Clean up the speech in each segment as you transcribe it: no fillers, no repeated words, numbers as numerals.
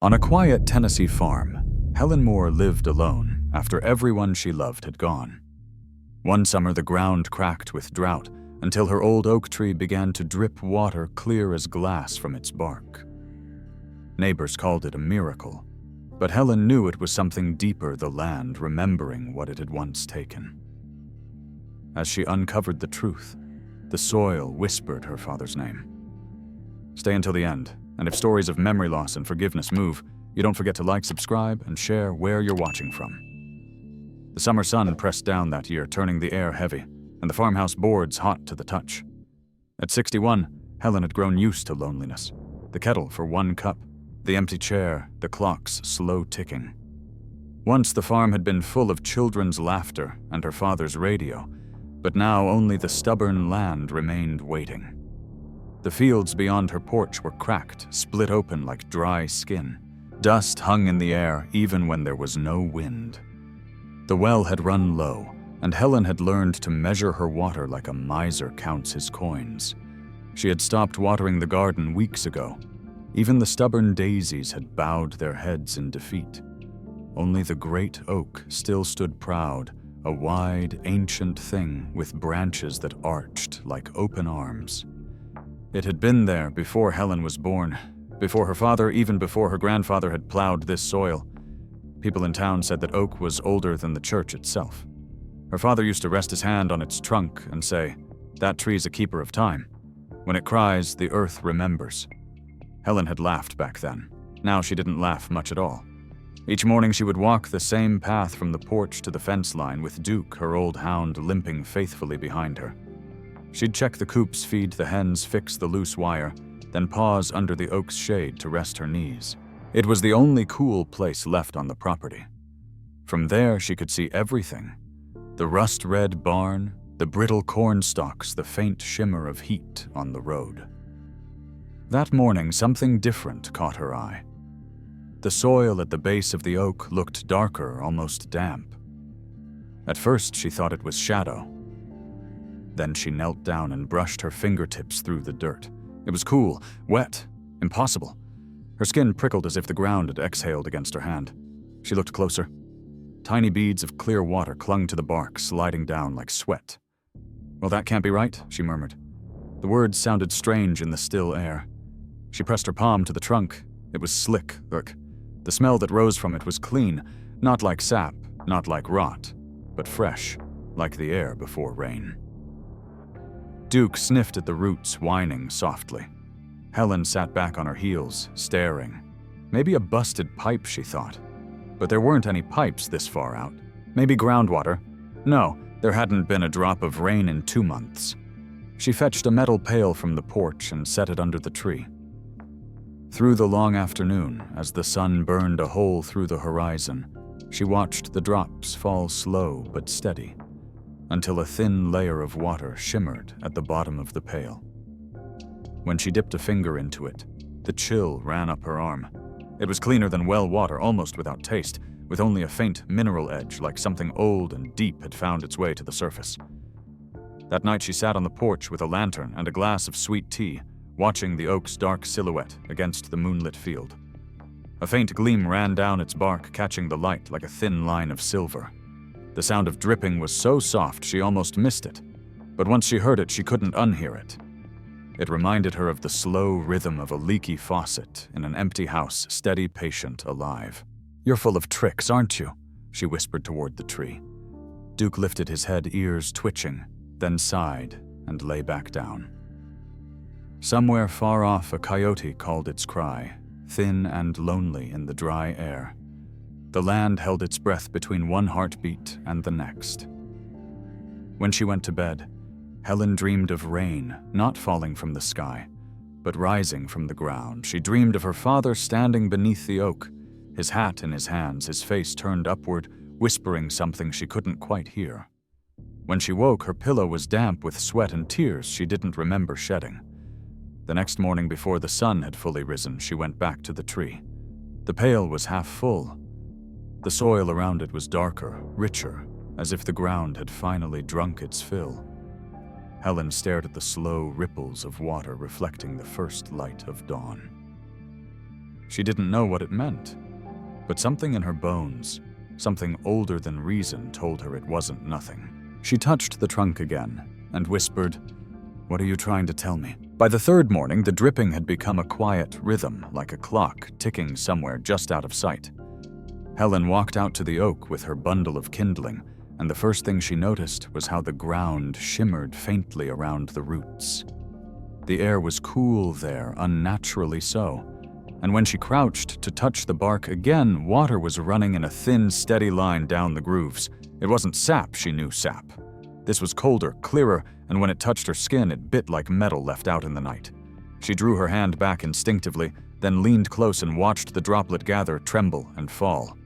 On a quiet Tennessee farm, Helen Moore lived alone after everyone she loved had gone. One summer, the ground cracked with drought until her old oak tree began to drip water clear as glass from its bark. Neighbors called it a miracle, but Helen knew it was something deeper, the land remembering what it had once taken. As she uncovered the truth, the soil whispered her father's name. Stay until the end, and if stories of memory loss and forgiveness move, you don't forget to like, subscribe, and share where you're watching from. The summer sun pressed down that year, turning the air heavy, and the farmhouse boards hot to the touch. At 61, Helen had grown used to loneliness. The kettle for one cup, the empty chair, the clock's slow ticking. Once the farm had been full of children's laughter and her father's radio, but now only the stubborn land remained waiting. The fields beyond her porch were cracked, split open like dry skin. Dust hung in the air even when there was no wind. The well had run low, and Helen had learned to measure her water like a miser counts his coins. She had stopped watering the garden weeks ago. Even the stubborn daisies had bowed their heads in defeat. Only the great oak still stood proud, a wide, ancient thing with branches that arched like open arms. It had been there before Helen was born, before her father, even before her grandfather had plowed this soil. People in town said that oak was older than the church itself. Her father used to rest his hand on its trunk and say, "That tree's a keeper of time. When it cries, the earth remembers." Helen had laughed back then. Now she didn't laugh much at all. Each morning she would walk the same path from the porch to the fence line with Duke, her old hound, limping faithfully behind her. She'd check the coops, feed the hens, fix the loose wire, then pause under the oak's shade to rest her knees. It was the only cool place left on the property. From there she could see everything. The rust-red barn, the brittle corn stalks, the faint shimmer of heat on the road. That morning, something different caught her eye. The soil at the base of the oak looked darker, almost damp. At first, she thought it was shadow. Then she knelt down and brushed her fingertips through the dirt. It was cool, wet, impossible. Her skin prickled as if the ground had exhaled against her hand. She looked closer. Tiny beads of clear water clung to the bark, sliding down like sweat. "Well, that can't be right," she murmured. The words sounded strange in the still air. She pressed her palm to the trunk. It was slick, look. The smell that rose from it was clean, not like sap, not like rot, but fresh, like the air before rain. Duke sniffed at the roots, whining softly. Helen sat back on her heels, staring. Maybe a busted pipe, she thought. But there weren't any pipes this far out. Maybe groundwater. No, there hadn't been a drop of rain in 2 months. She fetched a metal pail from the porch and set it under the tree. Through the long afternoon, as the sun burned a hole through the horizon, she watched the drops fall slow but steady, until a thin layer of water shimmered at the bottom of the pail. When she dipped a finger into it, the chill ran up her arm. It was cleaner than well water, almost without taste, with only a faint mineral edge like something old and deep had found its way to the surface. That night she sat on the porch with a lantern and a glass of sweet tea, watching the oak's dark silhouette against the moonlit field. A faint gleam ran down its bark, catching the light like a thin line of silver. The sound of dripping was so soft she almost missed it, but once she heard it, she couldn't unhear it. It reminded her of the slow rhythm of a leaky faucet in an empty house, steady, patient, alive. "You're full of tricks, aren't you?" she whispered toward the tree. Duke lifted his head, ears twitching, then sighed and lay back down. Somewhere far off, a coyote called its cry, thin and lonely in the dry air. The land held its breath between one heartbeat and the next. When she went to bed, Helen dreamed of rain, not falling from the sky, but rising from the ground. She dreamed of her father standing beneath the oak, his hat in his hands, his face turned upward, whispering something she couldn't quite hear. When she woke, her pillow was damp with sweat and tears she didn't remember shedding. The next morning, before the sun had fully risen, she went back to the tree. The pail was half full. The soil around it was darker, richer, as if the ground had finally drunk its fill. Helen stared at the slow ripples of water reflecting the first light of dawn. She didn't know what it meant. But something in her bones, something older than reason, told her it wasn't nothing. She touched the trunk again and whispered, "What are you trying to tell me?" By the third morning, the dripping had become a quiet rhythm, like a clock ticking somewhere just out of sight. Helen walked out to the oak with her bundle of kindling, and the first thing she noticed was how the ground shimmered faintly around the roots. The air was cool there, unnaturally so, and when she crouched to touch the bark again, water was running in a thin, steady line down the grooves. It wasn't sap, she knew sap. This was colder, clearer, and when it touched her skin, it bit like metal left out in the night. She drew her hand back instinctively, then leaned close and watched the droplet gather, tremble, and fall.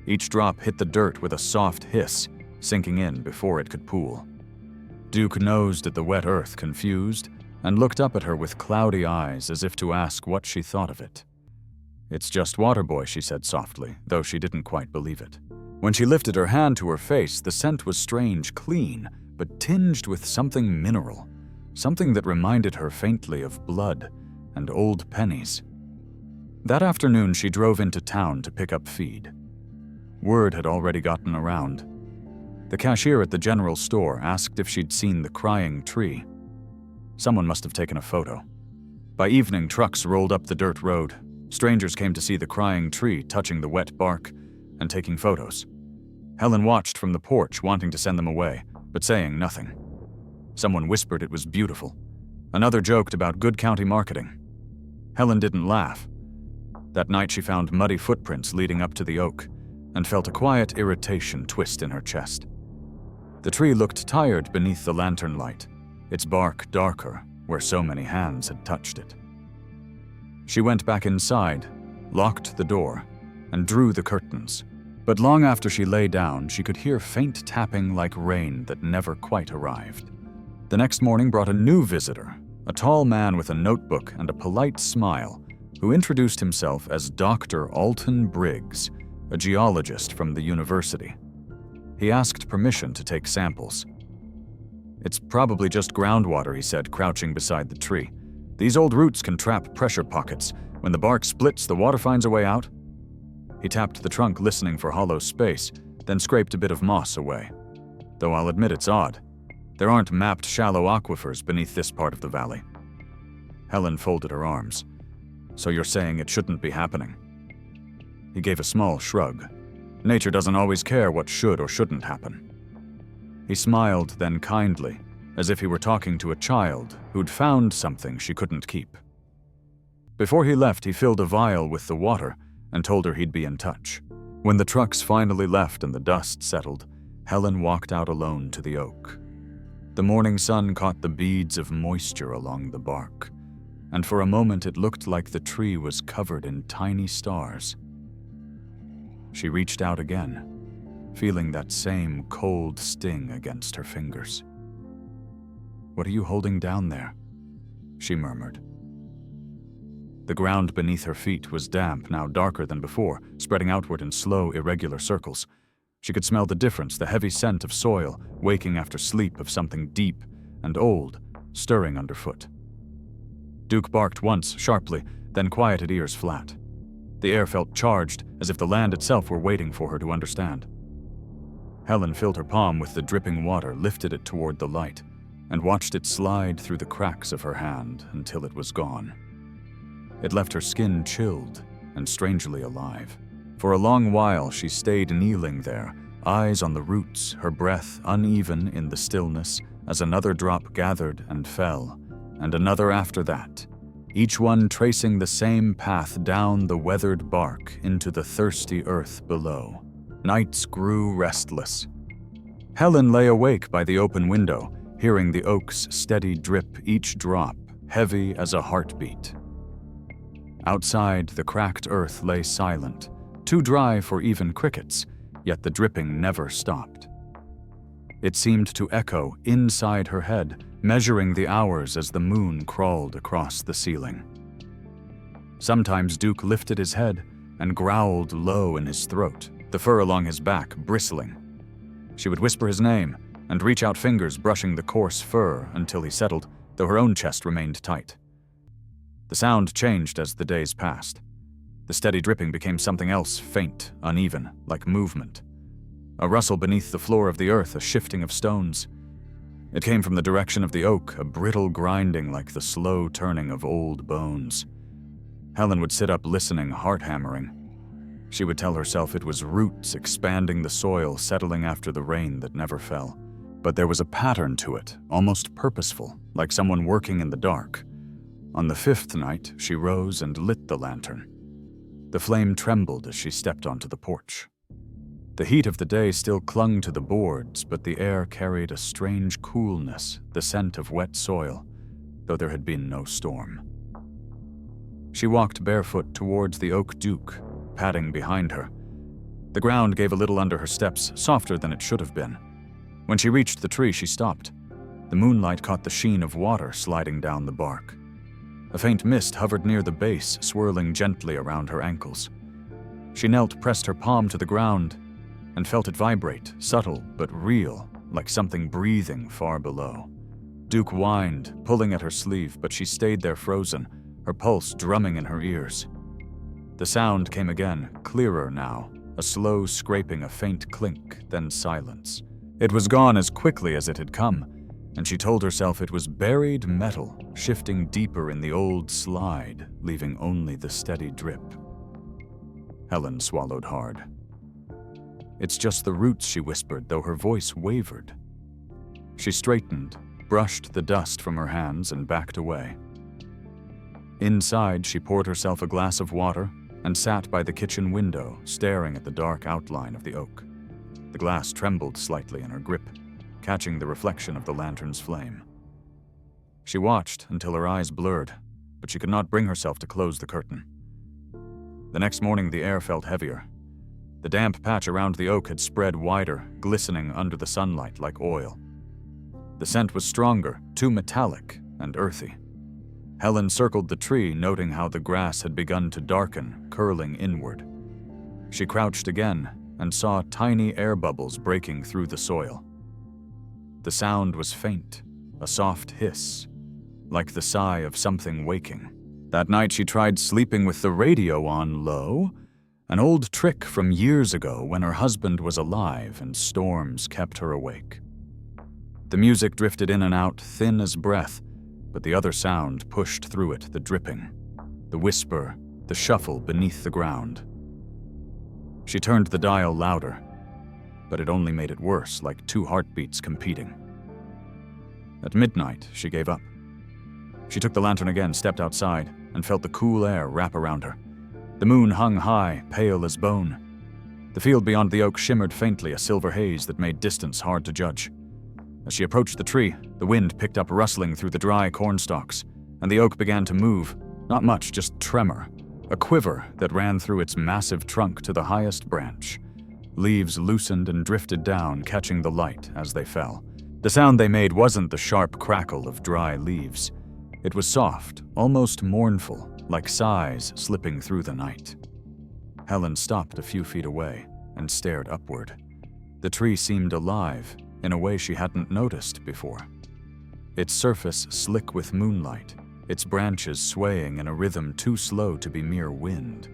Each drop hit the dirt with a soft hiss, sinking in before it could pool. Duke nosed at the wet earth, confused, and looked up at her with cloudy eyes as if to ask what she thought of it. "It's just water, boy," she said softly, though she didn't quite believe it. When she lifted her hand to her face, the scent was strange, clean, but tinged with something mineral, something that reminded her faintly of blood and old pennies. That afternoon, she drove into town to pick up feed. Word had already gotten around. The cashier at the general store asked if she'd seen the crying tree. Someone must have taken a photo. By evening, trucks rolled up the dirt road. Strangers came to see the crying tree touching the wet bark and taking photos. Helen watched from the porch, wanting to send them away, but saying nothing. Someone whispered it was beautiful. Another joked about good county marketing. Helen didn't laugh. That night she found muddy footprints leading up to the oak and felt a quiet irritation twist in her chest. The tree looked tired beneath the lantern light, its bark darker where so many hands had touched it. She went back inside, locked the door, and drew the curtains. But long after she lay down, she could hear faint tapping like rain that never quite arrived. The next morning brought a new visitor, a tall man with a notebook and a polite smile, who introduced himself as Dr. Alton Briggs, a geologist from the university. He asked permission to take samples. "It's probably just groundwater," he said, crouching beside the tree. "These old roots can trap pressure pockets. When the bark splits, the water finds a way out." He tapped the trunk, listening for hollow space, then scraped a bit of moss away. "Though I'll admit it's odd. There aren't mapped shallow aquifers beneath this part of the valley." Helen folded her arms. "So you're saying it shouldn't be happening?" He gave a small shrug. "Nature doesn't always care what should or shouldn't happen." He smiled then kindly, as if he were talking to a child who'd found something she couldn't keep. Before he left, he filled a vial with the water and told her he'd be in touch. When the trucks finally left and the dust settled, Helen walked out alone to the oak. The morning sun caught the beads of moisture along the bark, and for a moment it looked like the tree was covered in tiny stars. She reached out again, feeling that same cold sting against her fingers. "What are you holding down there?" she murmured. The ground beneath her feet was damp, now darker than before, spreading outward in slow, irregular circles. She could smell the difference, the heavy scent of soil, waking after sleep, of something deep and old, stirring underfoot. Duke barked once, sharply, then quieted, ears flat. The air felt charged, as if the land itself were waiting for her to understand. Helen filled her palm with the dripping water, lifted it toward the light, and watched it slide through the cracks of her hand until it was gone. It left her skin chilled and strangely alive. For a long while she stayed kneeling there, eyes on the roots, her breath uneven in the stillness as another drop gathered and fell, and another after that, each one tracing the same path down the weathered bark into the thirsty earth below. Nights grew restless. Helen lay awake by the open window, hearing the oak's steady drip, each drop heavy as a heartbeat. Outside, the cracked earth lay silent, too dry for even crickets, yet the dripping never stopped. It seemed to echo inside her head, measuring the hours as the moon crawled across the ceiling. Sometimes Duke lifted his head and growled low in his throat, the fur along his back bristling. She would whisper his name and reach out fingers brushing the coarse fur until he settled, though her own chest remained tight. The sound changed as the days passed. The The steady dripping became something else, faint, uneven, like movement. A rustle beneath the floor of the earth, a shifting of stones. It came from the direction of the oak, a brittle grinding like the slow turning of old bones. Helen would sit up listening, heart-hammering. She would tell herself it was roots expanding the soil, settling after the rain that never fell. But there was a pattern to it, almost purposeful, like someone working in the dark. On the 5th night, she rose and lit the lantern. The flame trembled as she stepped onto the porch. The heat of the day still clung to the boards, but the air carried a strange coolness, the scent of wet soil, though there had been no storm. She walked barefoot towards the oak duke, padding behind her. The ground gave a little under her steps, softer than it should have been. When she reached the tree, she stopped. The moonlight caught the sheen of water sliding down the bark. A faint mist hovered near the base, swirling gently around her ankles. She knelt, pressed her palm to the ground, and felt it vibrate, subtle but real, like something breathing far below. Duke whined, pulling at her sleeve, but she stayed there frozen, her pulse drumming in her ears. The sound came again, clearer now, a slow scraping, a faint clink, then silence. It was gone as quickly as it had come, and she told herself it was buried metal, shifting deeper in the old slide, leaving only the steady drip. Helen swallowed hard. "It's just the roots," she whispered, though her voice wavered. She straightened, brushed the dust from her hands, and backed away. Inside, she poured herself a glass of water and sat by the kitchen window, staring at the dark outline of the oak. The glass trembled slightly in her grip, catching the reflection of the lantern's flame. She watched until her eyes blurred, but she could not bring herself to close the curtain. The next morning, the air felt heavier. The damp patch around the oak had spread wider, glistening under the sunlight like oil. The scent was stronger, too metallic and earthy. Helen circled the tree, noting how the grass had begun to darken, curling inward. She crouched again and saw tiny air bubbles breaking through the soil. The sound was faint, a soft hiss, like the sigh of something waking. That night she tried sleeping with the radio on low, an old trick from years ago when her husband was alive and storms kept her awake. The music drifted in and out, thin as breath, but the other sound pushed through it, the dripping, the whisper, the shuffle beneath the ground. She turned the dial louder, but it only made it worse, like two heartbeats competing. At midnight, she gave up. She took the lantern again, stepped outside, and felt the cool air wrap around her. The moon hung high, pale as bone. The field beyond the oak shimmered faintly, a silver haze that made distance hard to judge. As she approached the tree, the wind picked up rustling through the dry corn stalks, and the oak began to move, not much, just tremor, a quiver that ran through its massive trunk to the highest branch. Leaves loosened and drifted down, catching the light as they fell. The sound they made wasn't the sharp crackle of dry leaves. It was soft, almost mournful, like sighs slipping through the night. Helen stopped a few feet away and stared upward. The tree seemed alive in a way she hadn't noticed before. Its surface slick with moonlight, its branches swaying in a rhythm too slow to be mere wind.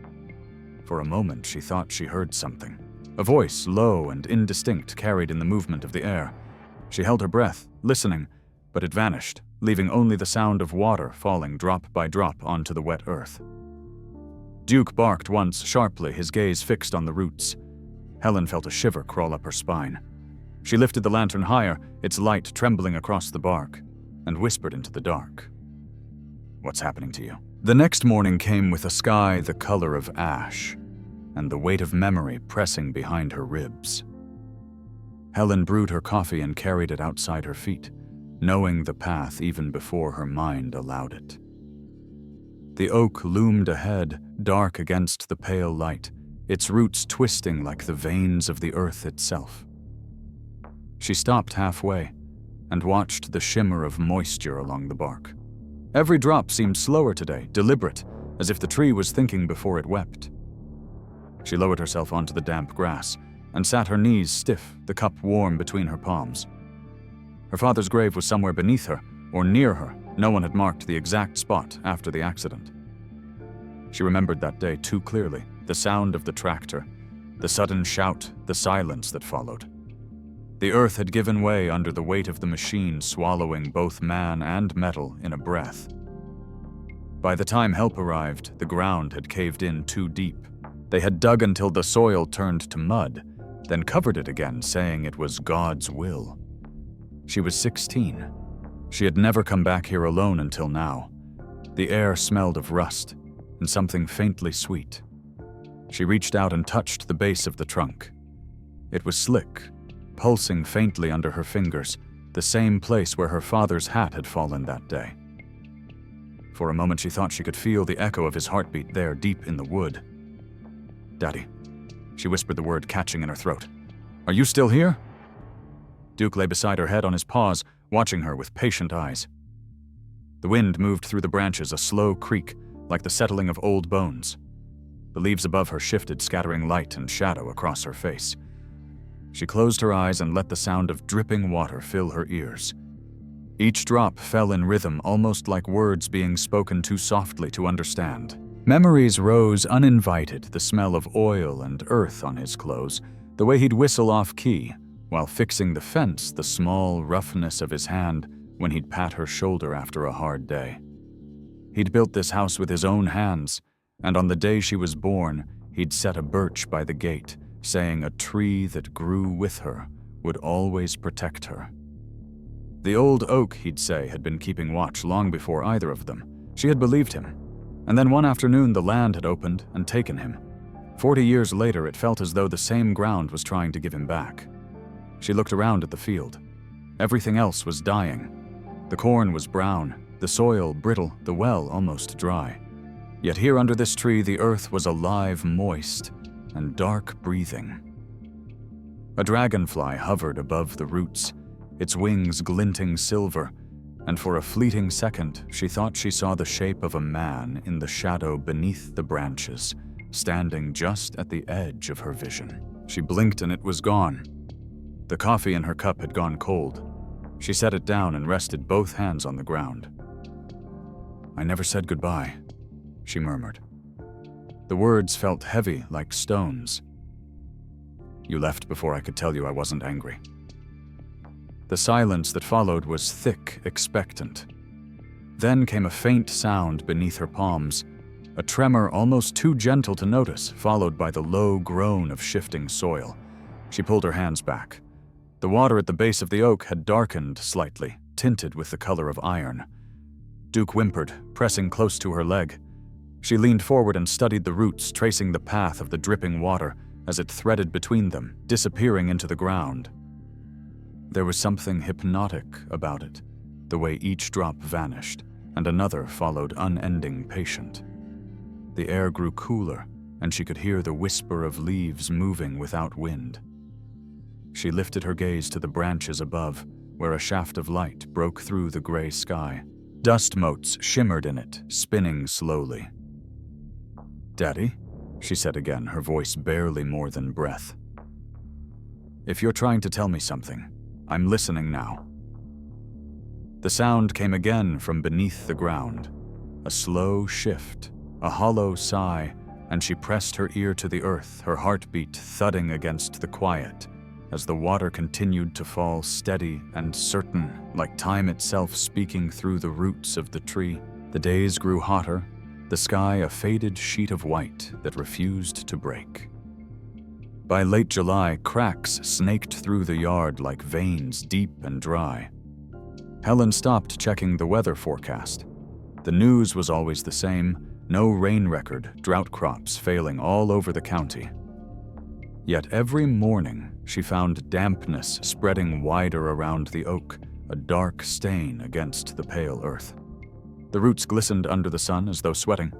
For a moment she thought she heard something. A voice, low and indistinct, carried in the movement of the air. She held her breath, listening, but it vanished, leaving only the sound of water falling drop by drop onto the wet earth. Duke barked once, sharply, his gaze fixed on the roots. Helen felt a shiver crawl up her spine. She lifted the lantern higher, its light trembling across the bark, and whispered into the dark. "What's happening to you?" The next morning came with a sky the color of ash, and the weight of memory pressing behind her ribs. Helen brewed her coffee and carried it outside her feet, knowing the path even before her mind allowed it. The oak loomed ahead, dark against the pale light, its roots twisting like the veins of the earth itself. She stopped halfway and watched the shimmer of moisture along the bark. Every drop seemed slower today, deliberate, as if the tree was thinking before it wept. She lowered herself onto the damp grass and sat her knees stiff, the cup warm between her palms. Her father's grave was somewhere beneath her, or near her. No one had marked the exact spot after the accident. She remembered that day too clearly, the sound of the tractor, the sudden shout, the silence that followed. The earth had given way under the weight of the machine, swallowing both man and metal in a breath. By the time help arrived, the ground had caved in too deep. They had dug until the soil turned to mud, then covered it again, saying it was God's will. She was 16. She had never come back here alone until now. The air smelled of rust and something faintly sweet. She reached out and touched the base of the trunk. It was slick, pulsing faintly under her fingers, the same place where her father's hat had fallen that day. For a moment she thought she could feel the echo of his heartbeat there deep in the wood. "Daddy," she whispered the word catching in her throat. "Are you still here?" Duke lay beside her head on his paws, watching her with patient eyes. The wind moved through the branches, a slow creak, like the settling of old bones. The leaves above her shifted, scattering light and shadow across her face. She closed her eyes and let the sound of dripping water fill her ears. Each drop fell in rhythm, almost like words being spoken too softly to understand. Memories rose uninvited, the smell of oil and earth on his clothes, the way he'd whistle off-key, while fixing the fence, the small roughness of his hand when he'd pat her shoulder after a hard day. He'd built this house with his own hands, and on the day she was born, he'd set a birch by the gate, saying a tree that grew with her would always protect her. The old oak, he'd say, had been keeping watch long before either of them. She had believed him. And then one afternoon the land had opened and taken him. 40 years later, it felt as though the same ground was trying to give him back. She looked around at the field. Everything else was dying. The corn was brown, the soil brittle, the well almost dry. Yet here under this tree the earth was alive, moist, and dark breathing. A dragonfly hovered above the roots, its wings glinting silver, and for a fleeting second she thought she saw the shape of a man in the shadow beneath the branches, standing just at the edge of her vision. She blinked and it was gone. The coffee in her cup had gone cold. She set it down and rested both hands on the ground. "I never said goodbye," she murmured. The words felt heavy like stones. "You left before I could tell you I wasn't angry." The silence that followed was thick, expectant. Then came a faint sound beneath her palms, a tremor almost too gentle to notice, followed by the low groan of shifting soil. She pulled her hands back. The water at the base of the oak had darkened slightly, tinted with the color of iron. Duke whimpered, pressing close to her leg. She leaned forward and studied the roots, tracing the path of the dripping water as it threaded between them, disappearing into the ground. There was something hypnotic about it, the way each drop vanished, and another followed unending patient. The air grew cooler, and she could hear the whisper of leaves moving without wind. She lifted her gaze to the branches above, where a shaft of light broke through the gray sky. Dust motes shimmered in it, spinning slowly. "Daddy?" she said again, her voice barely more than breath. "If you're trying to tell me something, I'm listening now." The sound came again from beneath the ground, a slow shift, a hollow sigh, and she pressed her ear to the earth, her heartbeat thudding against the quiet, as the water continued to fall steady and certain, like time itself speaking through the roots of the tree. The days grew hotter, the sky a faded sheet of white that refused to break. By late July, cracks snaked through the yard like veins deep and dry. Helen stopped checking the weather forecast. The news was always the same, no rain record, drought crops failing all over the county. Yet every morning, she found dampness spreading wider around the oak, a dark stain against the pale earth. The roots glistened under the sun as though sweating.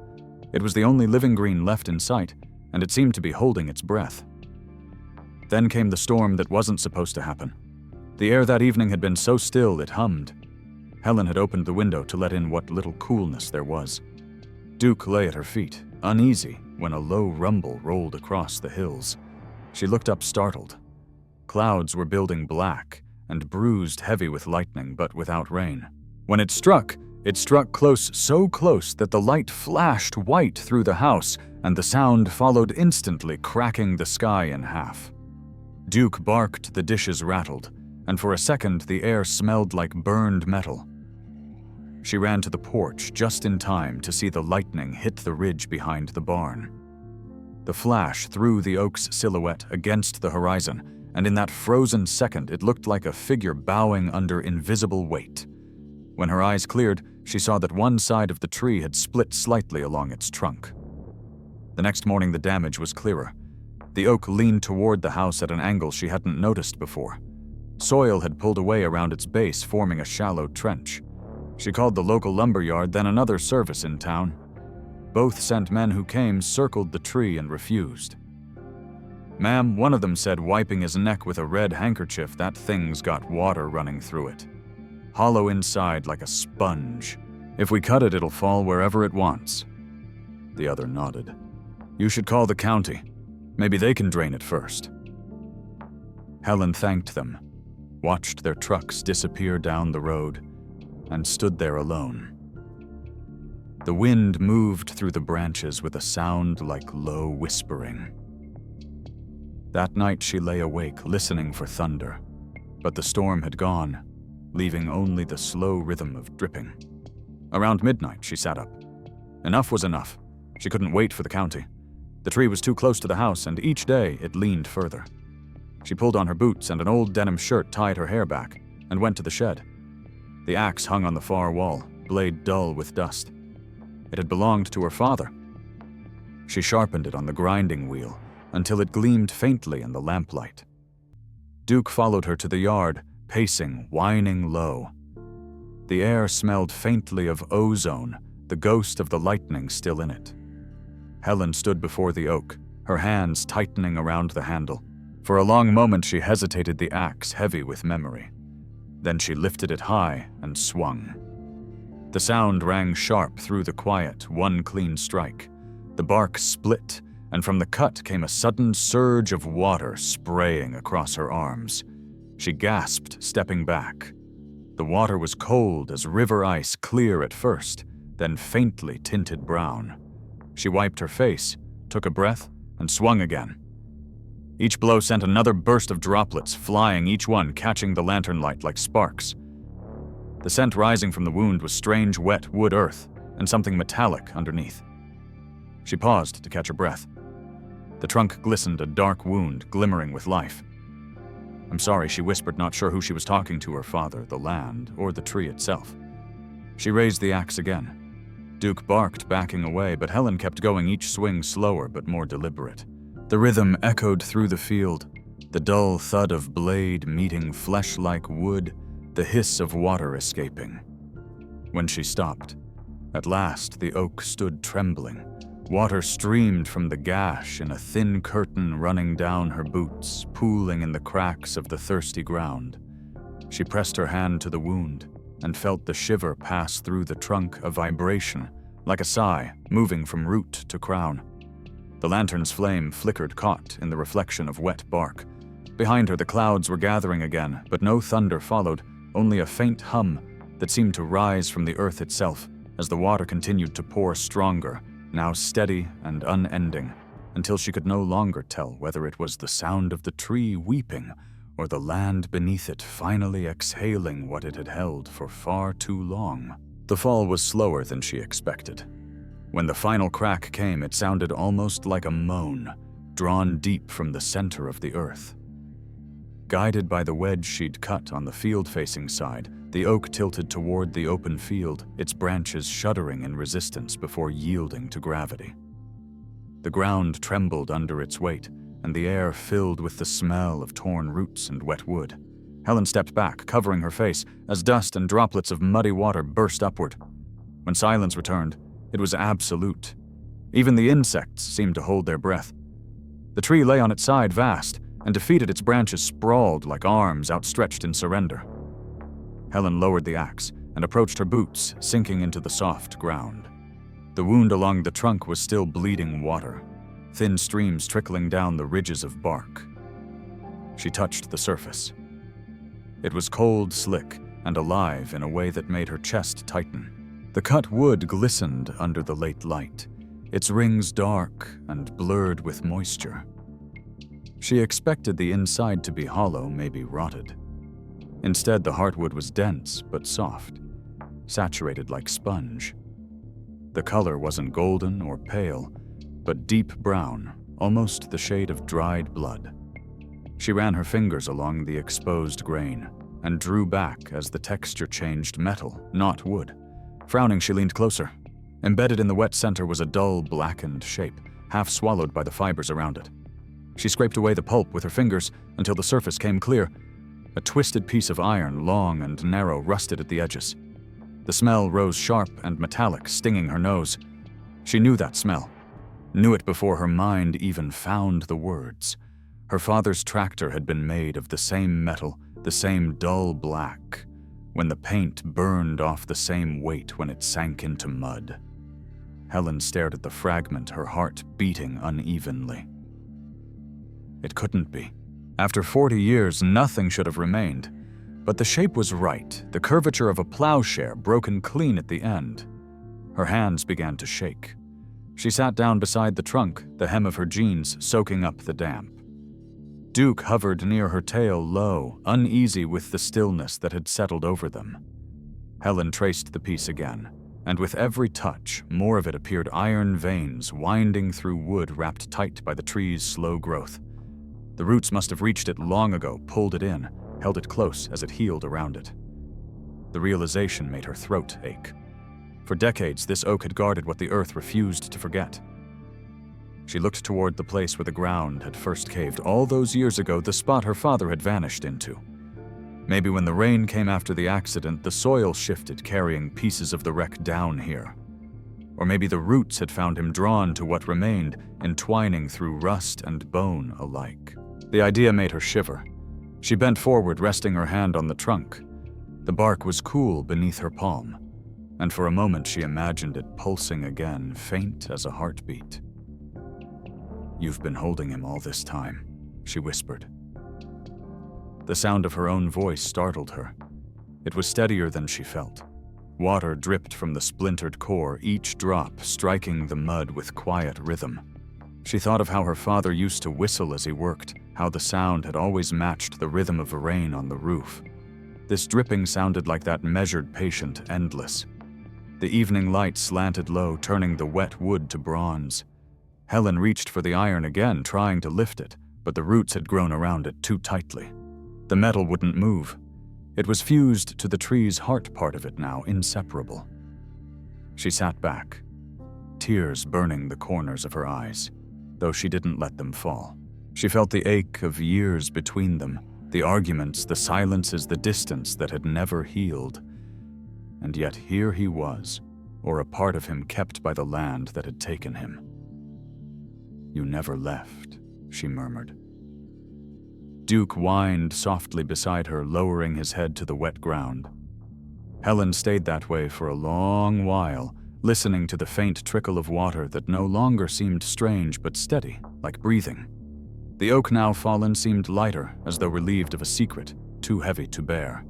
It was the only living green left in sight, and it seemed to be holding its breath. Then came the storm that wasn't supposed to happen. The air that evening had been so still it hummed. Helen had opened the window to let in what little coolness there was. Duke lay at her feet, uneasy, when a low rumble rolled across the hills. She looked up startled. Clouds were building black and bruised heavy with lightning, but without rain. When it struck, It struck close, so close that the light flashed white through the house, and the sound followed instantly, cracking the sky in half. Duke barked, the dishes rattled, and for a second the air smelled like burned metal. She ran to the porch just in time to see the lightning hit the ridge behind the barn. The flash threw the oak's silhouette against the horizon, and in that frozen second it looked like a figure bowing under invisible weight. When her eyes cleared, she saw that one side of the tree had split slightly along its trunk. The next morning the damage was clearer. The oak leaned toward the house at an angle she hadn't noticed before. Soil had pulled away around its base, forming a shallow trench. She called the local lumberyard, then another service in town. Both sent men who came, circled the tree, and refused. "Ma'am," one of them said, wiping his neck with a red handkerchief, "that thing's got water running through it. Hollow inside like a sponge. If we cut it, it'll fall wherever it wants." The other nodded. "You should call the county. Maybe they can drain it first." Helen thanked them, watched their trucks disappear down the road, and stood there alone. The wind moved through the branches with a sound like low whispering. That night she lay awake, listening for thunder, but the storm had gone, leaving only the slow rhythm of dripping. Around midnight, she sat up. Enough was enough. She couldn't wait for the county. The tree was too close to the house, and each day it leaned further. She pulled on her boots and an old denim shirt, tied her hair back, and went to the shed. The axe hung on the far wall, blade dull with dust. It had belonged to her father. She sharpened it on the grinding wheel until it gleamed faintly in the lamplight. Duke followed her to the yard, pacing, whining low. The air smelled faintly of ozone, the ghost of the lightning still in it. Helen stood before the oak, her hands tightening around the handle. For a long moment she hesitated, the axe heavy with memory. Then she lifted it high and swung. The sound rang sharp through the quiet, one clean strike. The bark split, and from the cut came a sudden surge of water spraying across her arms. She gasped, stepping back. The water was cold as river ice, clear at first, then faintly tinted brown. She wiped her face, took a breath, and swung again. Each blow sent another burst of droplets, flying, each one catching the lantern light like sparks. The scent rising from the wound was strange, wet wood earth, and something metallic underneath. She paused to catch her breath. The trunk glistened, a dark wound glimmering with life. "I'm sorry," she whispered, not sure who she was talking to, her father, the land, or the tree itself. She raised the axe again. Duke barked, backing away, but Helen kept going, each swing slower but more deliberate. The rhythm echoed through the field, the dull thud of blade meeting flesh-like wood, the hiss of water escaping. When she stopped, at last the oak stood trembling. Water streamed from the gash in a thin curtain running down her boots, pooling in the cracks of the thirsty ground. She pressed her hand to the wound and felt the shiver pass through the trunk, a vibration, like a sigh, moving from root to crown. The lantern's flame flickered, caught in the reflection of wet bark. Behind her the clouds were gathering again, but no thunder followed, only a faint hum that seemed to rise from the earth itself as the water continued to pour stronger, now steady and unending, until she could no longer tell whether it was the sound of the tree weeping or the land beneath it finally exhaling what it had held for far too long. The fall was slower than she expected. When the final crack came, it sounded almost like a moan, drawn deep from the center of the earth. Guided by the wedge she'd cut on the field-facing side, the oak tilted toward the open field, its branches shuddering in resistance before yielding to gravity. The ground trembled under its weight, and the air filled with the smell of torn roots and wet wood. Helen stepped back, covering her face, as dust and droplets of muddy water burst upward. When silence returned, it was absolute. Even the insects seemed to hold their breath. The tree lay on its side, vast, and defeated, its branches sprawled like arms outstretched in surrender. Helen lowered the axe and approached her boots, sinking into the soft ground. The wound along the trunk was still bleeding water, thin streams trickling down the ridges of bark. She touched the surface. It was cold, slick, and alive in a way that made her chest tighten. The cut wood glistened under the late light, its rings dark and blurred with moisture. She expected the inside to be hollow, maybe rotted. Instead, the heartwood was dense but soft, saturated like sponge. The color wasn't golden or pale, but deep brown, almost the shade of dried blood. She ran her fingers along the exposed grain and drew back as the texture changed metal, not wood. Frowning, she leaned closer. Embedded in the wet center was a dull, blackened shape, half swallowed by the fibers around it. She scraped away the pulp with her fingers until the surface came clear. A twisted piece of iron, long and narrow, rusted at the edges. The smell rose sharp and metallic, stinging her nose. She knew that smell. Knew it before her mind even found the words. Her father's tractor had been made of the same metal, the same dull black, when the paint burned off the same weight when it sank into mud. Helen stared at the fragment, her heart beating unevenly. It couldn't be. After 40 years, nothing should have remained. But the shape was right, the curvature of a plowshare broken clean at the end. Her hands began to shake. She sat down beside the trunk, the hem of her jeans soaking up the damp. Duke hovered near her tail, low, uneasy with the stillness that had settled over them. Helen traced the piece again, and with every touch, more of it appeared iron veins winding through wood wrapped tight by the tree's slow growth. The roots must have reached it long ago, pulled it in, held it close as it healed around it. The realization made her throat ache. For decades, this oak had guarded what the earth refused to forget. She looked toward the place where the ground had first caved all those years ago, the spot her father had vanished into. Maybe when the rain came after the accident, the soil shifted, carrying pieces of the wreck down here. Or maybe the roots had found him drawn to what remained, entwining through rust and bone alike. The idea made her shiver. She bent forward, resting her hand on the trunk. The bark was cool beneath her palm, and for a moment she imagined it pulsing again, faint as a heartbeat. "You've been holding him all this time," she whispered. The sound of her own voice startled her. It was steadier than she felt. Water dripped from the splintered core, each drop striking the mud with quiet rhythm. She thought of how her father used to whistle as he worked, how the sound had always matched the rhythm of rain on the roof. This dripping sounded like that measured, patient, endless. The evening light slanted low, turning the wet wood to bronze. Helen reached for the iron again, trying to lift it, but the roots had grown around it too tightly. The metal wouldn't move. It was fused to the tree's heart part of it now, inseparable. She sat back, tears burning the corners of her eyes, though she didn't let them fall. She felt the ache of years between them, the arguments, the silences, the distance that had never healed. And yet here he was, or a part of him kept by the land that had taken him. "You never left," she murmured. Duke whined softly beside her, lowering his head to the wet ground. Helen stayed that way for a long while, listening to the faint trickle of water that no longer seemed strange but steady, like breathing. The oak now fallen seemed lighter, as though relieved of a secret, too heavy to bear.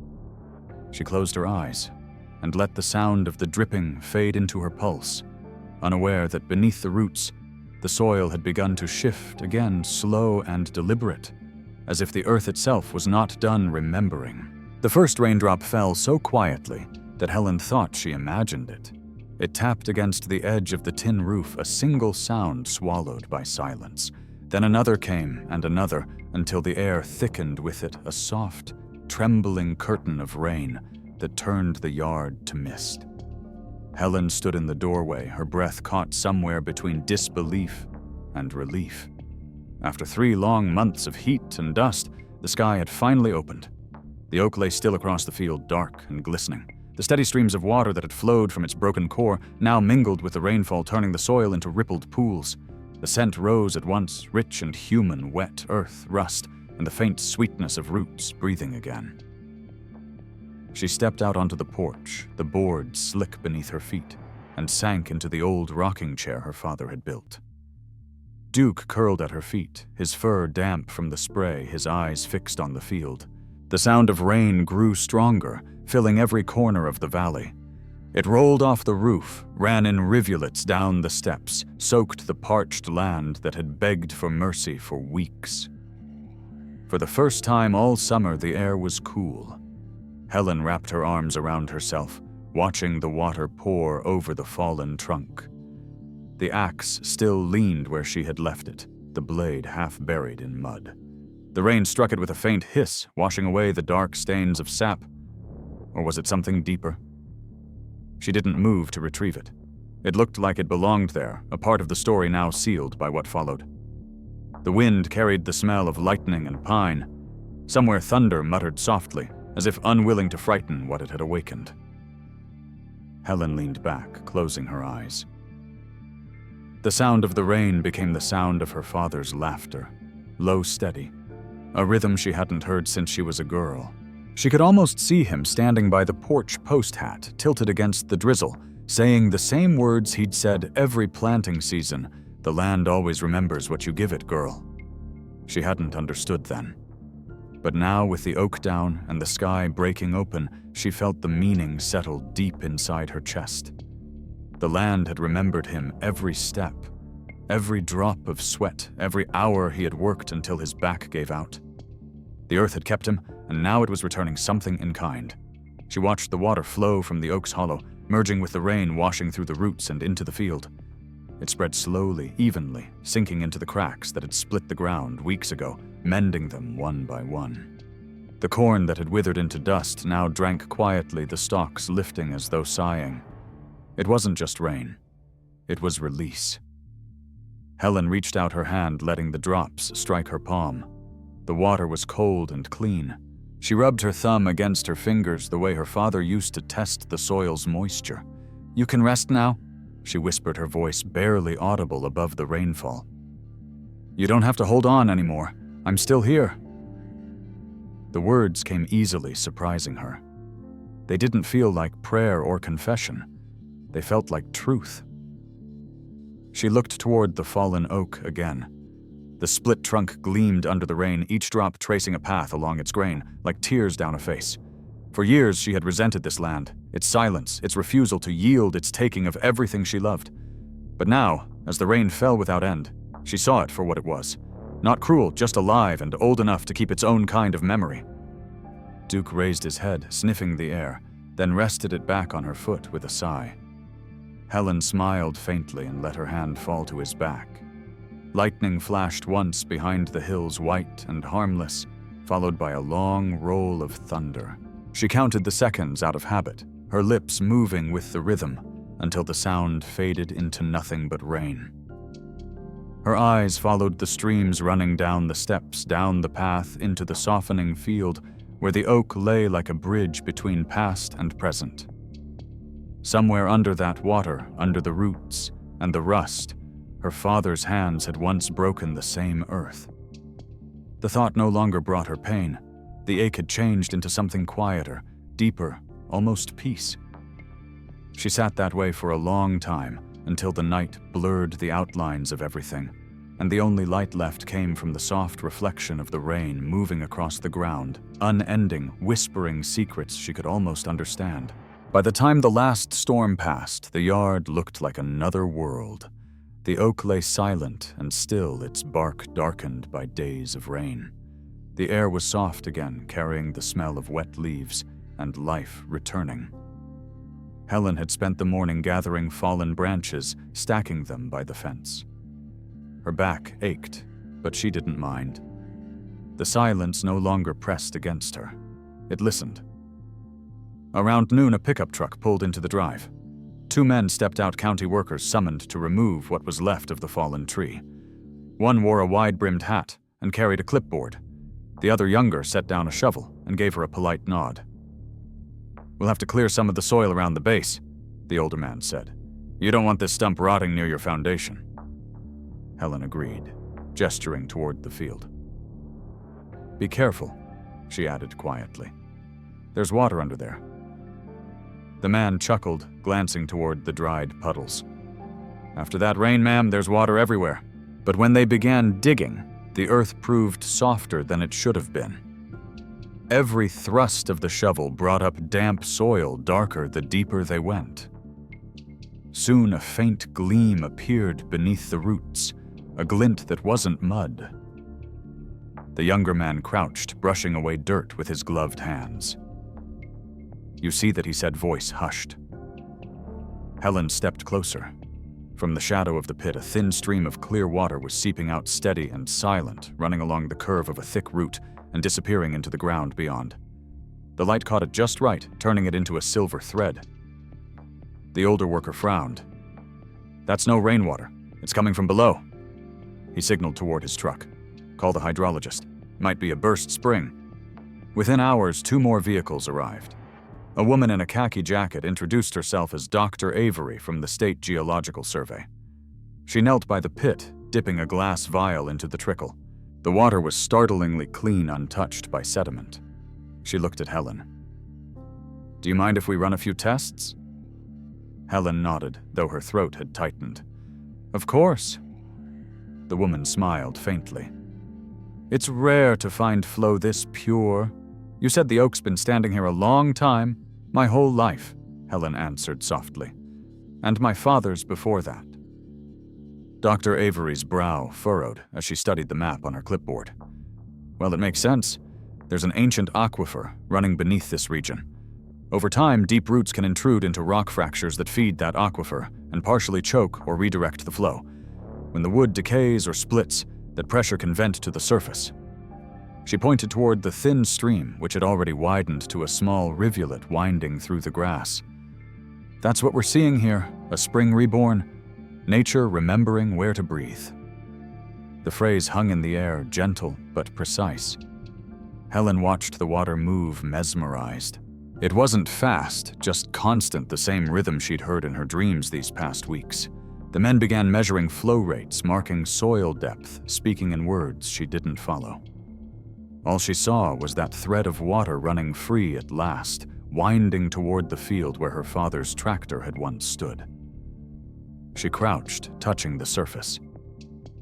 She closed her eyes and let the sound of the dripping fade into her pulse, unaware that beneath the roots, the soil had begun to shift again, slow and deliberate, as if the earth itself was not done remembering. The first raindrop fell so quietly that Helen thought she imagined it. It tapped against the edge of the tin roof, a single sound swallowed by silence. Then another came, and another, until the air thickened with it, a soft, trembling curtain of rain that turned the yard to mist. Helen stood in the doorway, her breath caught somewhere between disbelief and relief. After 3 long months of heat and dust, the sky had finally opened. The oak lay still across the field, dark and glistening. The steady streams of water that had flowed from its broken core now mingled with the rainfall, turning the soil into rippled pools. The scent rose at once, rich and human, wet earth, rust, and the faint sweetness of roots breathing again. She stepped out onto the porch, the boards slick beneath her feet, and sank into the old rocking chair her father had built. Duke curled at her feet, his fur damp from the spray, his eyes fixed on the field. The sound of rain grew stronger, filling every corner of the valley. It rolled off the roof, ran in rivulets down the steps, soaked the parched land that had begged for mercy for weeks. For the first time all summer, the air was cool. Helen wrapped her arms around herself, watching the water pour over the fallen trunk. The axe still leaned where she had left it, the blade half buried in mud. The rain struck it with a faint hiss, washing away the dark stains of sap. Or was it something deeper? She didn't move to retrieve it. It looked like it belonged there, a part of the story now sealed by what followed. The wind carried the smell of lightning and pine. Somewhere thunder muttered softly, as if unwilling to frighten what it had awakened. Helen leaned back, closing her eyes. The sound of the rain became the sound of her father's laughter, low, steady, a rhythm she hadn't heard since she was a girl. She could almost see him standing by the porch post hat, tilted against the drizzle, saying the same words he'd said every planting season, "The land always remembers what you give it, girl." She hadn't understood then. But now, with the oak down and the sky breaking open, she felt the meaning settle deep inside her chest. The land had remembered him every step, every drop of sweat, every hour he had worked until his back gave out. The earth had kept him, and now it was returning something in kind. She watched the water flow from the oak's hollow, merging with the rain washing through the roots and into the field. It spread slowly, evenly, sinking into the cracks that had split the ground weeks ago, mending them one by one. The corn that had withered into dust now drank quietly, the stalks lifting as though sighing. It wasn't just rain. It was release. Helen reached out her hand, letting the drops strike her palm. The water was cold and clean. She rubbed her thumb against her fingers the way her father used to test the soil's moisture. "You can rest now?" she whispered, her voice barely audible above the rainfall. "You don't have to hold on anymore. I'm still here." The words came easily, surprising her. They didn't feel like prayer or confession. They felt like truth. She looked toward the fallen oak again. The split trunk gleamed under the rain, each drop tracing a path along its grain, like tears down a face. For years she had resented this land, its silence, its refusal to yield, its taking of everything she loved. But now, as the rain fell without end, she saw it for what it was. Not cruel, just alive and old enough to keep its own kind of memory. Duke raised his head, sniffing the air, then rested it back on her foot with a sigh. Helen smiled faintly and let her hand fall to his back. Lightning flashed once behind the hills, white and harmless, followed by a long roll of thunder. She counted the seconds out of habit, her lips moving with the rhythm, until the sound faded into nothing but rain. Her eyes followed the streams running down the steps, down the path, into the softening field, where the oak lay like a bridge between past and present. Somewhere under that water, under the roots and the rust, her father's hands had once broken the same earth. The thought no longer brought her pain. The ache had changed into something quieter, deeper, almost peace. She sat that way for a long time, until the night blurred the outlines of everything, and the only light left came from the soft reflection of the rain moving across the ground, unending, whispering secrets she could almost understand. By the time the last storm passed, the yard looked like another world. The oak lay silent and still, its bark darkened by days of rain. The air was soft again, carrying the smell of wet leaves and life returning. Helen had spent the morning gathering fallen branches, stacking them by the fence. Her back ached, but she didn't mind. The silence no longer pressed against her. It listened. Around noon, a pickup truck pulled into the drive. 2 men stepped out, county workers summoned to remove what was left of the fallen tree. One wore a wide-brimmed hat and carried a clipboard. The other, younger, set down a shovel and gave her a polite nod. "We'll have to clear some of the soil around the base," the older man said. "You don't want this stump rotting near your foundation." Helen agreed, gesturing toward the field. "Be careful," she added quietly. "There's water under there." The man chuckled, glancing toward the dried puddles. "After that rain, ma'am, there's water everywhere. But when they began digging, the earth proved softer than it should have been." Every thrust of the shovel brought up damp soil darker the deeper they went. Soon a faint gleam appeared beneath the roots, a glint that wasn't mud. The younger man crouched, brushing away dirt with his gloved hands. You see that he said, voice hushed. Helen stepped closer. From the shadow of the pit, a thin stream of clear water was seeping out steady and silent, running along the curve of a thick root and disappearing into the ground beyond. The light caught it just right, turning it into a silver thread. The older worker frowned. That's no rainwater. It's coming from below. He signaled toward his truck. Call the hydrologist. Might be a burst spring. Within hours, 2 more vehicles arrived. A woman in a khaki jacket introduced herself as Dr. Avery from the State Geological Survey. She knelt by the pit, dipping a glass vial into the trickle. The water was startlingly clean, untouched by sediment. She looked at Helen. Do you mind if we run a few tests? Helen nodded, though her throat had tightened. Of course. The woman smiled faintly. It's rare to find flow this pure. You said the oak's been standing here a long time. My whole life, Helen answered softly. And my father's before that. Dr. Avery's brow furrowed as she studied the map on her clipboard. Well, it makes sense. There's an ancient aquifer running beneath this region. Over time, deep roots can intrude into rock fractures that feed that aquifer and partially choke or redirect the flow. When the wood decays or splits, that pressure can vent to the surface. She pointed toward the thin stream, which had already widened to a small rivulet winding through the grass. That's what we're seeing here, a spring reborn, nature remembering where to breathe. The phrase hung in the air, gentle but precise. Helen watched the water move, mesmerized. It wasn't fast, just constant, the same rhythm she'd heard in her dreams these past weeks. The men began measuring flow rates, marking soil depth, speaking in words she didn't follow. All she saw was that thread of water running free at last, winding toward the field where her father's tractor had once stood. She crouched, touching the surface.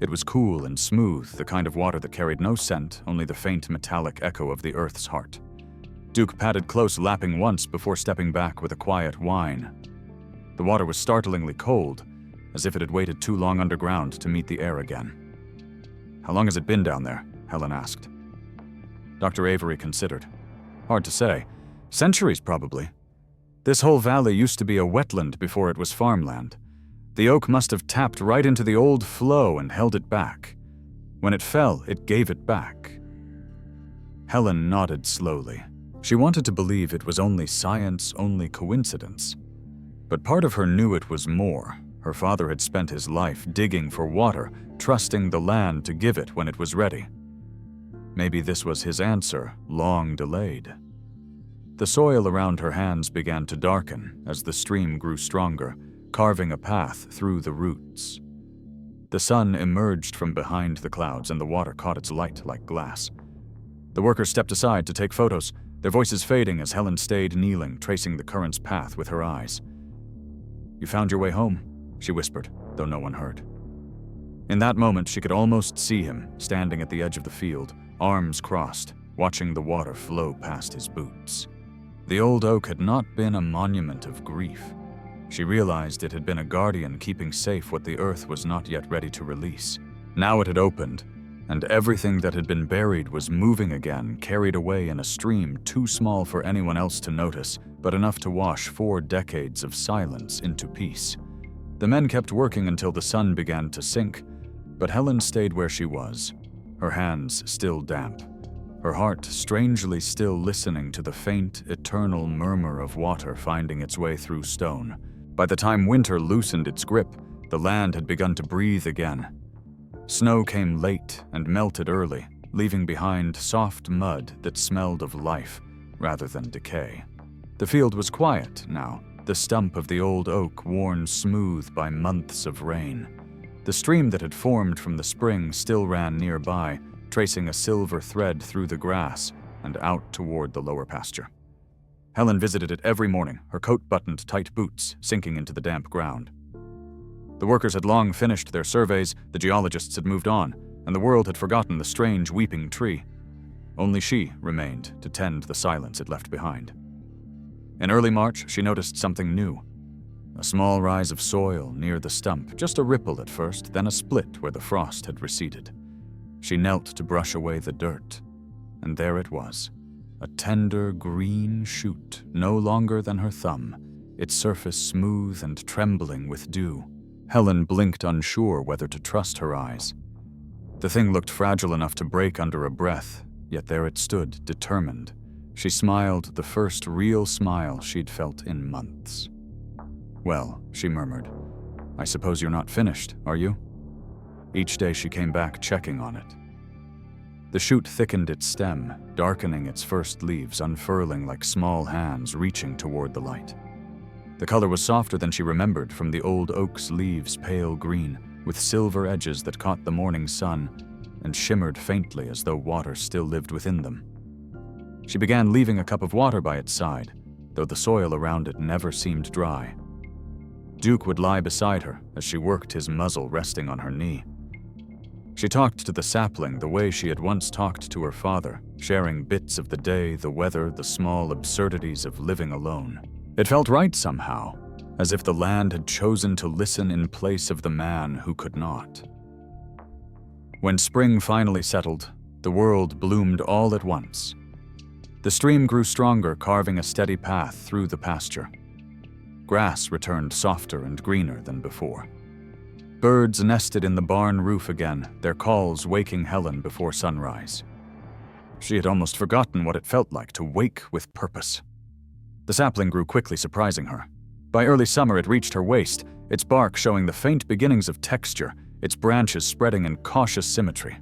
It was cool and smooth, the kind of water that carried no scent, only the faint metallic echo of the earth's heart. Duke padded close, lapping once before stepping back with a quiet whine. The water was startlingly cold, as if it had waited too long underground to meet the air again. How long has it been down there? Helen asked. Dr. Avery considered. Hard to say. Centuries, probably. This whole valley used to be a wetland before it was farmland. The oak must have tapped right into the old flow and held it back. When it fell, it gave it back. Helen nodded slowly. She wanted to believe it was only science, only coincidence. But part of her knew it was more. Her father had spent his life digging for water, trusting the land to give it when it was ready. Maybe this was his answer, long delayed. The soil around her hands began to darken as the stream grew stronger, carving a path through the roots. The sun emerged from behind the clouds and the water caught its light like glass. The workers stepped aside to take photos, their voices fading as Helen stayed kneeling, tracing the current's path with her eyes. You found your way home, she whispered, though no one heard. In that moment, she could almost see him, standing at the edge of the field, arms crossed, watching the water flow past his boots. The old oak had not been a monument of grief. She realized it had been a guardian keeping safe what the earth was not yet ready to release. Now it had opened, and everything that had been buried was moving again, carried away in a stream too small for anyone else to notice, but enough to wash 4 decades of silence into peace. The men kept working until the sun began to sink, but Helen stayed where she was, her hands still damp, her heart strangely still listening to the faint, eternal murmur of water finding its way through stone. By the time winter loosened its grip, the land had begun to breathe again. Snow came late and melted early, leaving behind soft mud that smelled of life rather than decay. The field was quiet now, the stump of the old oak worn smooth by months of rain. The stream that had formed from the spring still ran nearby, tracing a silver thread through the grass and out toward the lower pasture. Helen visited it every morning, her coat buttoned tight boots sinking into the damp ground. The workers had long finished their surveys, the geologists had moved on, and the world had forgotten the strange weeping tree. Only she remained to tend the silence it left behind. In early March, she noticed something new. A small rise of soil near the stump, just a ripple at first, then a split where the frost had receded. She knelt to brush away the dirt, and there it was, a tender green shoot, no longer than her thumb, its surface smooth and trembling with dew. Helen blinked, unsure whether to trust her eyes. The thing looked fragile enough to break under a breath, yet there it stood, determined. She smiled the first real smile she'd felt in months. "Well," she murmured, "I suppose you're not finished, are you?" Each day she came back checking on it. The shoot thickened its stem, darkening its first leaves, unfurling like small hands reaching toward the light. The color was softer than she remembered from the old oak's leaves, pale green, with silver edges that caught the morning sun and shimmered faintly as though water still lived within them. She began leaving a cup of water by its side, though the soil around it never seemed dry. Duke would lie beside her as she worked, his muzzle resting on her knee. She talked to the sapling the way she had once talked to her father, sharing bits of the day, the weather, the small absurdities of living alone. It felt right somehow, as if the land had chosen to listen in place of the man who could not. When spring finally settled, the world bloomed all at once. The stream grew stronger, carving a steady path through the pasture. Grass returned softer and greener than before. Birds nested in the barn roof again, their calls waking Helen before sunrise. She had almost forgotten what it felt like to wake with purpose. The sapling grew quickly, surprising her. By early summer it reached her waist, its bark showing the faint beginnings of texture, its branches spreading in cautious symmetry.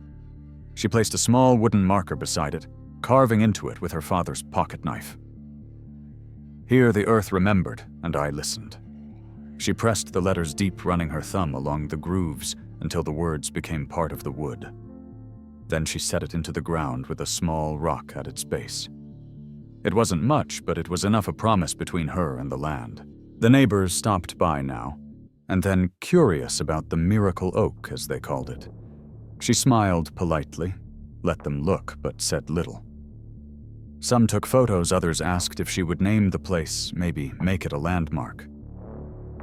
She placed a small wooden marker beside it, carving into it with her father's pocket knife. Here the earth remembered, and I listened. She pressed the letters deep, running her thumb along the grooves until the words became part of the wood. Then she set it into the ground with a small rock at its base. It wasn't much, but it was enough a promise between her and the land. The neighbors stopped by now, and then curious about the miracle oak, as they called it. She smiled politely, let them look, but said little. Some took photos, others asked if she would name the place, maybe make it a landmark.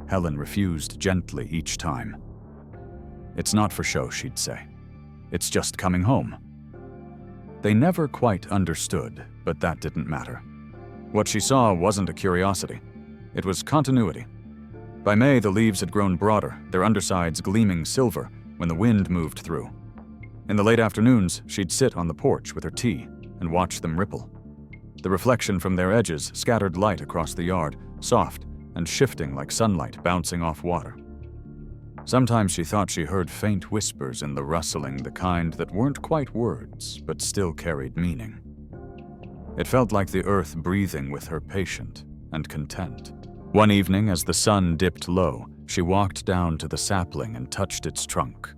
Helen refused gently each time. "It's not for show," she'd say. "It's just coming home." They never quite understood, but that didn't matter. What she saw wasn't a curiosity. It was continuity. By May, the leaves had grown broader, their undersides gleaming silver when the wind moved through. In the late afternoons, she'd sit on the porch with her tea and watch them ripple. The reflection from their edges scattered light across the yard, soft and shifting like sunlight bouncing off water. Sometimes she thought she heard faint whispers in the rustling, the kind that weren't quite words, but still carried meaning. It felt like the earth breathing with her, patient and content. One evening, as the sun dipped low, she walked down to the sapling and touched its trunk.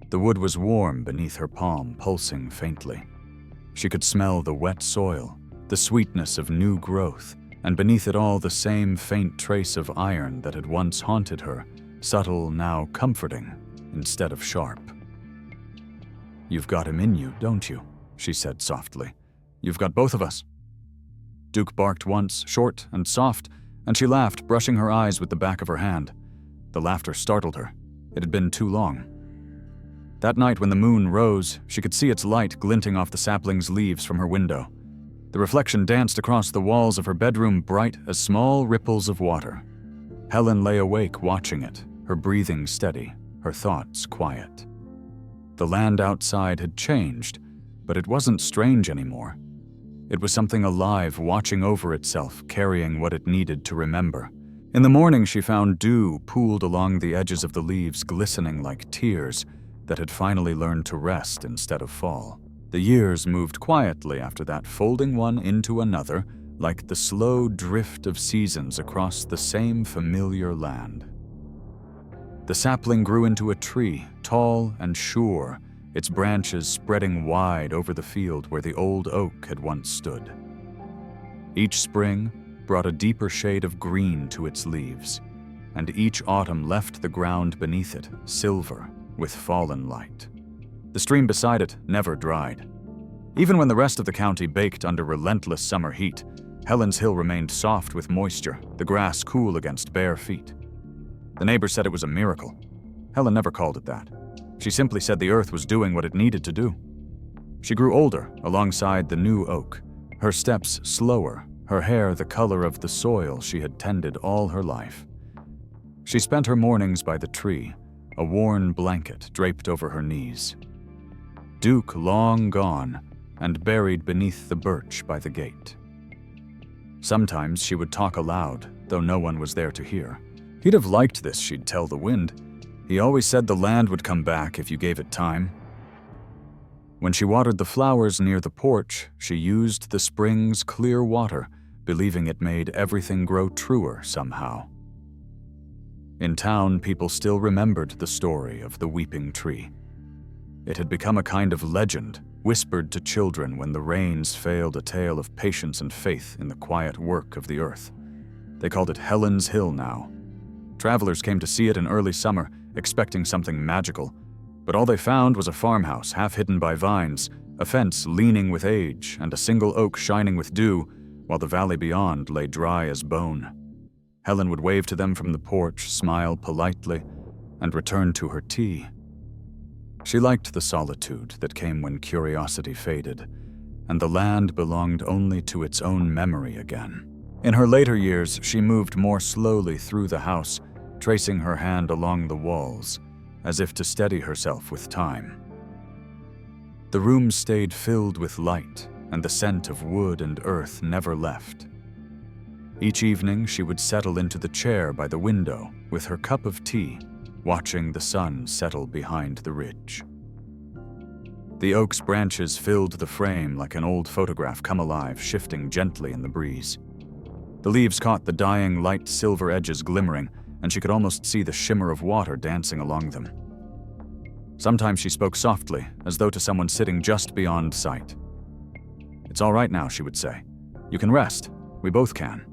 The wood was warm beneath her palm, pulsing faintly. She could smell the wet soil, the sweetness of new growth, and beneath it all the same faint trace of iron that had once haunted her, subtle, now comforting, instead of sharp. "You've got him in you, don't you?" she said softly. "You've got both of us." Duke barked once, short and soft, and she laughed, brushing her eyes with the back of her hand. The laughter startled her. It had been too long. That night when the moon rose, she could see its light glinting off the sapling's leaves from her window. The reflection danced across the walls of her bedroom, bright as small ripples of water. Helen lay awake watching it, her breathing steady, her thoughts quiet. The land outside had changed, but it wasn't strange anymore. It was something alive, watching over itself, carrying what it needed to remember. In the morning, she found dew pooled along the edges of the leaves, glistening like tears that had finally learned to rest instead of fall. The years moved quietly after that, folding one into another, like the slow drift of seasons across the same familiar land. The sapling grew into a tree, tall and sure, its branches spreading wide over the field where the old oak had once stood. Each spring brought a deeper shade of green to its leaves, and each autumn left the ground beneath it silver with fallen light. The stream beside it never dried. Even when the rest of the county baked under relentless summer heat, Helen's Hill remained soft with moisture, the grass cool against bare feet. The neighbors said it was a miracle. Helen never called it that. She simply said the earth was doing what it needed to do. She grew older alongside the new oak, her steps slower, her hair the color of the soil she had tended all her life. She spent her mornings by the tree, a worn blanket draped over her knees. Duke long gone and buried beneath the birch by the gate. Sometimes she would talk aloud, though no one was there to hear. He'd have liked this, she'd tell the wind. He always said the land would come back if you gave it time. When she watered the flowers near the porch, she used the spring's clear water, believing it made everything grow truer somehow. In town, people still remembered the story of the weeping tree. It had become a kind of legend, whispered to children when the rains failed, a tale of patience and faith in the quiet work of the earth. They called it Helen's Hill now. Travelers came to see it in early summer, expecting something magical, but all they found was a farmhouse half hidden by vines, a fence leaning with age, and a single oak shining with dew, while the valley beyond lay dry as bone. Helen would wave to them from the porch, smile politely, and return to her tea. She liked the solitude that came when curiosity faded, and the land belonged only to its own memory again. In her later years, she moved more slowly through the house, tracing her hand along the walls, as if to steady herself with time. The room stayed filled with light, and the scent of wood and earth never left. Each evening, she would settle into the chair by the window with her cup of tea, watching the sun settle behind the ridge. The oak's branches filled the frame like an old photograph come alive, shifting gently in the breeze. The leaves caught the dying light silver edges glimmering, and she could almost see the shimmer of water dancing along them. Sometimes she spoke softly, as though to someone sitting just beyond sight. "It's all right now," she would say. "You can rest. We both can."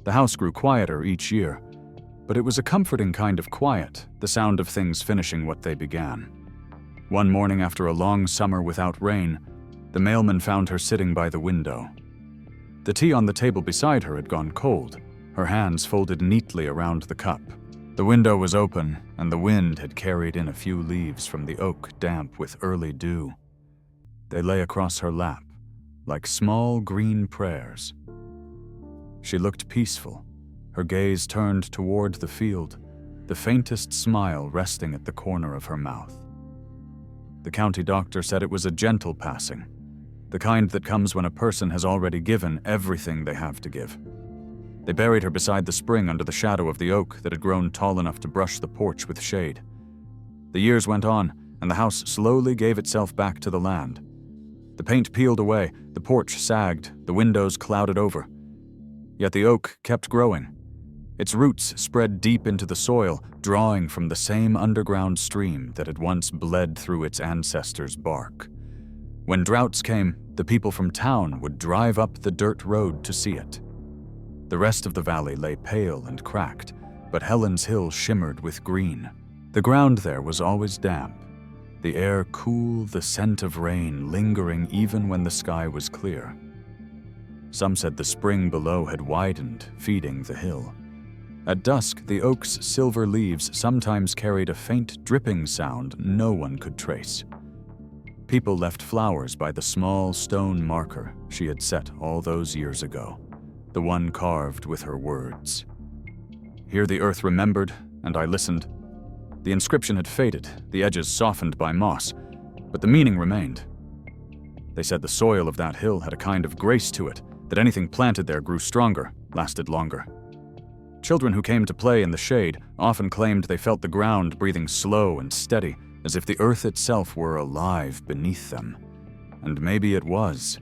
The house grew quieter each year, but it was a comforting kind of quiet, the sound of things finishing what they began. One morning after a long summer without rain, the mailman found her sitting by the window. The tea on the table beside her had gone cold, her hands folded neatly around the cup. The window was open, and the wind had carried in a few leaves from the oak damp with early dew. They lay across her lap, like small green prayers. She looked peaceful, her gaze turned toward the field, the faintest smile resting at the corner of her mouth. The county doctor said it was a gentle passing, the kind that comes when a person has already given everything they have to give. They buried her beside the spring under the shadow of the oak that had grown tall enough to brush the porch with shade. The years went on, and the house slowly gave itself back to the land. The paint peeled away, the porch sagged, the windows clouded over. Yet the oak kept growing. Its roots spread deep into the soil, drawing from the same underground stream that had once bled through its ancestors' bark. When droughts came, the people from town would drive up the dirt road to see it. The rest of the valley lay pale and cracked, but Helen's Hill shimmered with green. The ground there was always damp, the air cool, the scent of rain lingering even when the sky was clear. Some said the spring below had widened, feeding the hill. At dusk, the oak's silver leaves sometimes carried a faint dripping sound no one could trace. People left flowers by the small stone marker she had set all those years ago, the one carved with her words. Here the earth remembered, and I listened. The inscription had faded, the edges softened by moss, but the meaning remained. They said the soil of that hill had a kind of grace to it, that anything planted there grew stronger, lasted longer. Children who came to play in the shade often claimed they felt the ground breathing slow and steady, as if the earth itself were alive beneath them. And maybe it was.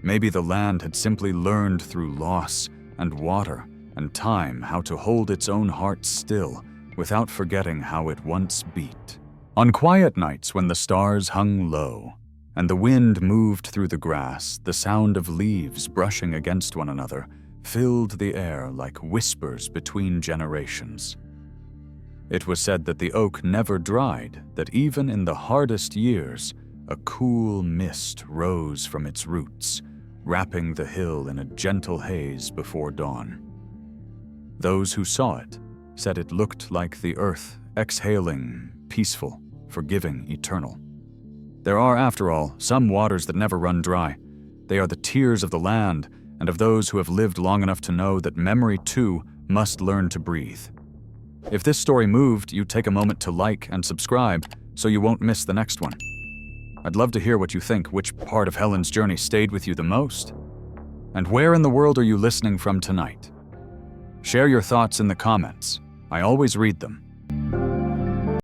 Maybe the land had simply learned through loss and water and time how to hold its own heart still without forgetting how it once beat. On quiet nights when the stars hung low and the wind moved through the grass, the sound of leaves brushing against one another filled the air like whispers between generations. It was said that the oak never dried, that even in the hardest years, a cool mist rose from its roots, wrapping the hill in a gentle haze before dawn. Those who saw it said it looked like the earth exhaling, peaceful, forgiving, eternal. There are, after all, some waters that never run dry. They are the tears of the land and of those who have lived long enough to know that memory, too, must learn to breathe. If this story moved you, take a moment to like and subscribe so you won't miss the next one. I'd love to hear what you think. Which part of Helen's journey stayed with you the most? And where in the world are you listening from tonight? Share your thoughts in the comments. I always read them.